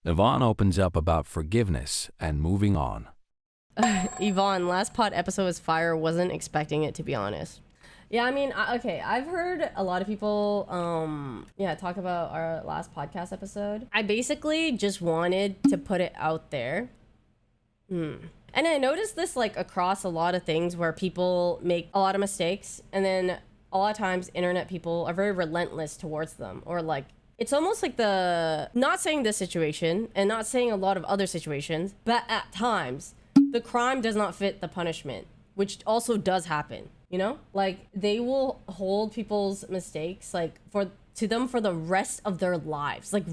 Yvonne opens up about forgiveness and moving on. Yvonne, last pod episode was fire. Wasn't expecting it, to be honest. Yeah, I mean, okay, I've heard a lot of people, talk about our last podcast episode. I basically just wanted to put it out there. And I noticed this, like, across a lot of things where people make a lot of mistakes, and then a lot of times internet people are very relentless towards them, or, like, it's almost like not saying this situation, and not saying a lot of other situations, but at times, the crime does not fit the punishment, which also does happen. You know, like they will hold people's mistakes like to them for the rest of their lives, like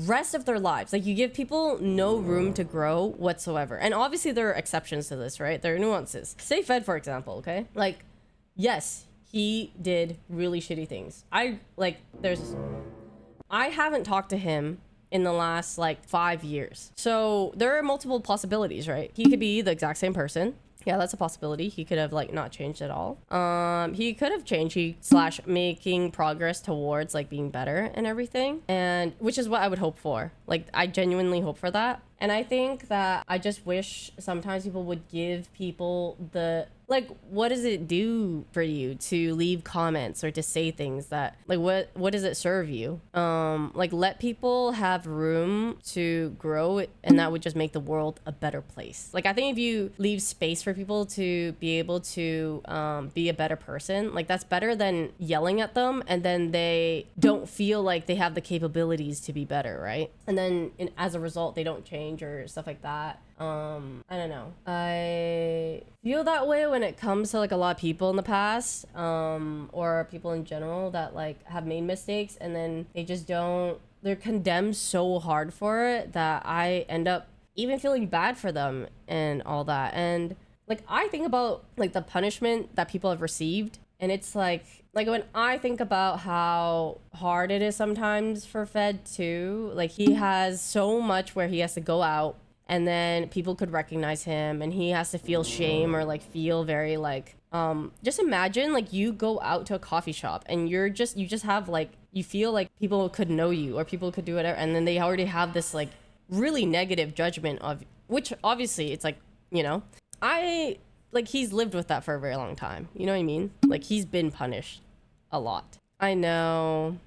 you give people no room to grow whatsoever. And obviously there are exceptions to this, right? There are nuances. Say Fed, for example. Okay, like yes, he did really shitty things. I haven't talked to him in the last like 5 years, so there are multiple possibilities, right? He could be the exact same person. Yeah, that's a possibility. He could have like not changed at all. He could have changed. Making progress towards like being better and everything, and which is what I would hope for. Like I genuinely hope for that. And I think that I just wish sometimes people would give people the, like, what does it do for you to leave comments or to say things that, like, what does it serve you? Like, let people have room to grow, and that would just make the world a better place. Like, I think if you leave space for people to be able to be a better person, like, that's better than yelling at them and then they don't feel like they have the capabilities to be better, right? And then as a result, they don't change or stuff like that. I don't know. I feel that way when it comes to like a lot of people in the past, or people in general that like have made mistakes and then they're condemned so hard for it that I end up even feeling bad for them and all that. And like I think about like the punishment that people have received, and it's like when I think about how hard it is sometimes for Fed too, like he has so much where he has to go out and then people could recognize him and he has to feel shame or like feel very like, just imagine like you go out to a coffee shop and you just have like, you feel like people could know you or people could do whatever. And then they already have this like really negative judgment of, which obviously it's like, you know, he's lived with that for a very long time. You know what I mean? Like he's been punished a lot. I know.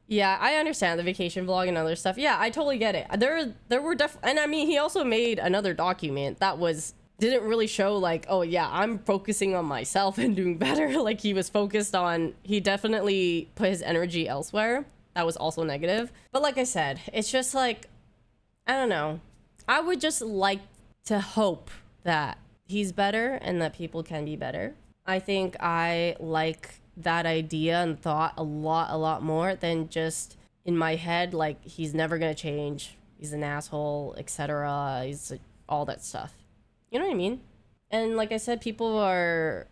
Yeah, I understand the vacation vlog and other stuff. Yeah, I totally get it. There were and I mean, he also made another document that didn't really show like, oh yeah, I'm focusing on myself and doing better. Like he definitely put his energy elsewhere. That was also negative. But like I said, it's just like, I don't know. I would just like to hope that he's better and that people can be better. I think I like that idea and thought a lot more than just in my head like he's never gonna change, he's an asshole, etc. He's all that stuff, you know what I mean? And like I said, people are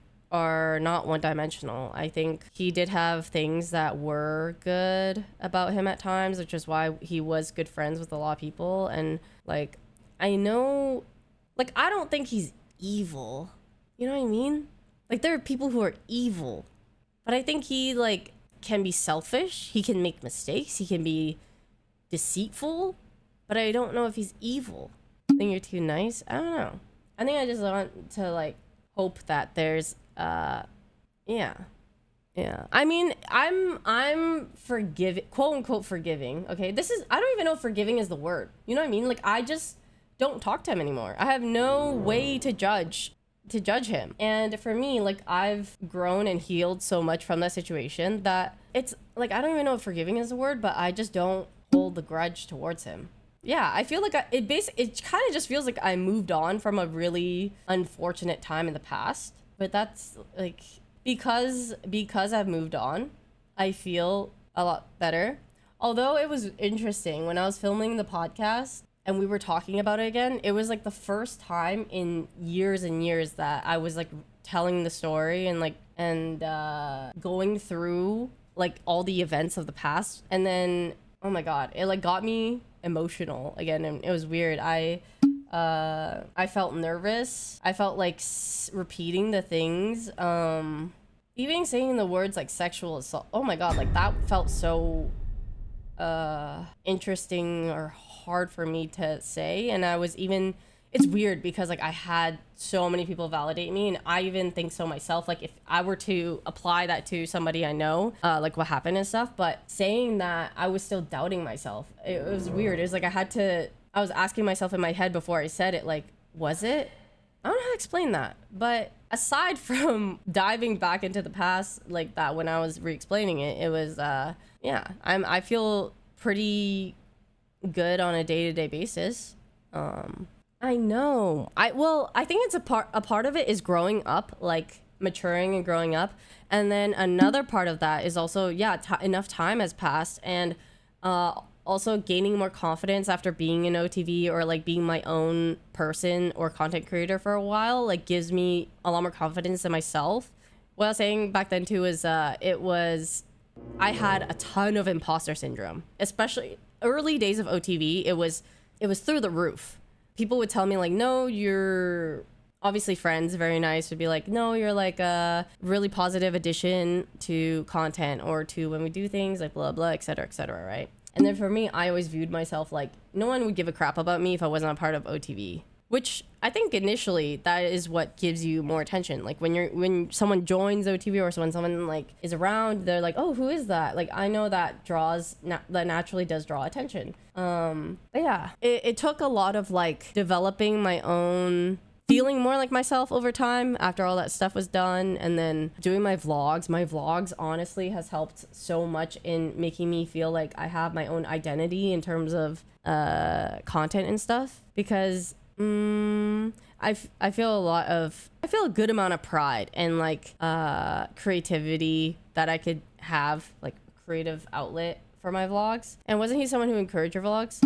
not one-dimensional. I think he did have things that were good about him at times, which is why he was good friends with a lot of people. And like I know, like I don't think he's evil, you know what I mean? Like there are people who are evil, but I think he like can be selfish, he can make mistakes, he can be deceitful, but I don't know if he's evil. I think you're too nice. I don't know. I think I just want to like hope that there's yeah. I mean, I'm forgiving, quote unquote forgiving. Okay, I don't even know if forgiving is the word. You know what I mean? Like I just don't talk to him anymore. I have no way to judge him. And for me, like I've grown and healed so much from that situation that it's like I don't even know if forgiving is the word, but I just don't hold the grudge towards him. Yeah, I feel like it kind of just feels like I moved on from a really unfortunate time in the past. But that's like because I've moved on, I feel a lot better. Although it was interesting when I was filming the podcast and we were talking about it again, it was like the first time in years and years that I was like telling the story and like going through like all the events of the past. And then, oh my God, it like got me emotional again. And it was weird. I felt nervous. I felt like repeating the things, even saying the words like sexual assault. Oh my God, like that felt so interesting or hard for me to say. And I was even, it's weird because like I had so many people validate me, and I even think so myself. Like if I were to apply that to somebody I know, like what happened and stuff, but saying that, I was still doubting myself. It was weird. It was like I was asking myself in my head before I said it, like, was it? I don't know how to explain that. But aside from diving back into the past like that, when I was re-explaining it, it was yeah, I feel pretty good on a day-to-day basis. I know. I think it's a part of it is growing up, like maturing and growing up. And then another part of that is also, yeah, enough time has passed, and also gaining more confidence after being in OTV or like being my own person or content creator for a while, like gives me a lot more confidence in myself. What I was saying back then too is I had a ton of imposter syndrome, especially early days of OTV. It was through the roof. People would tell me like, no, you're obviously friends, very nice, would be like, no, you're like a really positive addition to content or to when we do things, like blah, blah, et cetera, right? And then for me, I always viewed myself like no one would give a crap about me if I wasn't a part of OTV, which I think initially that is what gives you more attention. Like when someone joins OTV or when someone like is around, they're like, oh, who is that? Like I know that that naturally does draw attention. But yeah, it took a lot of like developing my own, feeling more like myself over time after all that stuff was done, and then doing my vlogs honestly has helped so much in making me feel like I have my own identity in terms of content and stuff, because I feel a good amount of pride and like creativity that I could have, like a creative outlet for my vlogs. And wasn't he someone who encouraged your vlogs?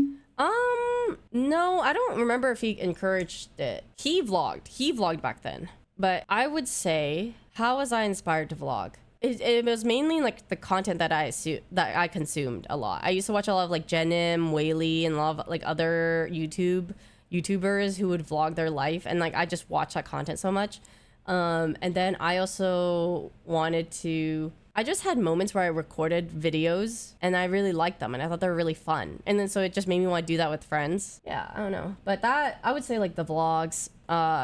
No, I don't remember if he encouraged it. He vlogged back then. But I would say, how was I inspired to vlog? It was mainly like the content that I consumed a lot. I used to watch a lot of like Jenim, Whaley, and a lot of like other YouTubers who would vlog their life, and like I just watched that content so much. And then I also I just had moments where I recorded videos and I really liked them and I thought they were really fun. And then so it just made me want to do that with friends. Yeah, I don't know. But that, I would say like the vlogs,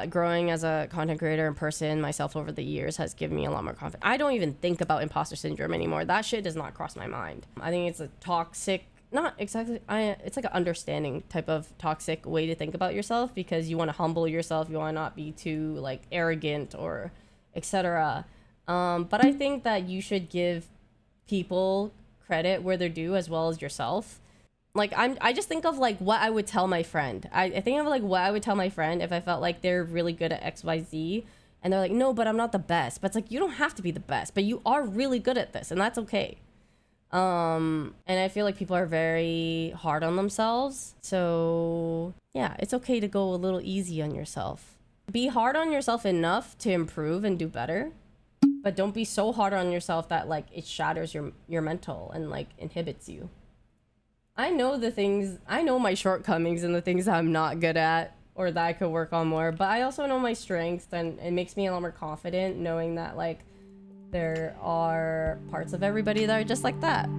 growing as a content creator in person myself over the years has given me a lot more confidence. I don't even think about imposter syndrome anymore. That shit does not cross my mind. I think it's a toxic, not exactly, it's like an understanding type of toxic way to think about yourself, because you want to humble yourself. You want to not be too like arrogant or etc. But I think that you should give people credit where they're due as well as yourself. Like I just think of like what I would tell my friend. I think of like what I would tell my friend if I felt like they're really good at XYZ and they're like, no, but I'm not the best. But it's like, you don't have to be the best, but you are really good at this, and that's okay. And I feel like people are very hard on themselves. So yeah, it's okay to go a little easy on yourself. Be hard on yourself enough to improve and do better. But don't be so hard on yourself that like it shatters your mental and like inhibits you. I know my shortcomings and the things that I'm not good at or that I could work on more, but I also know my strengths, and it makes me a lot more confident knowing that like there are parts of everybody that are just like that.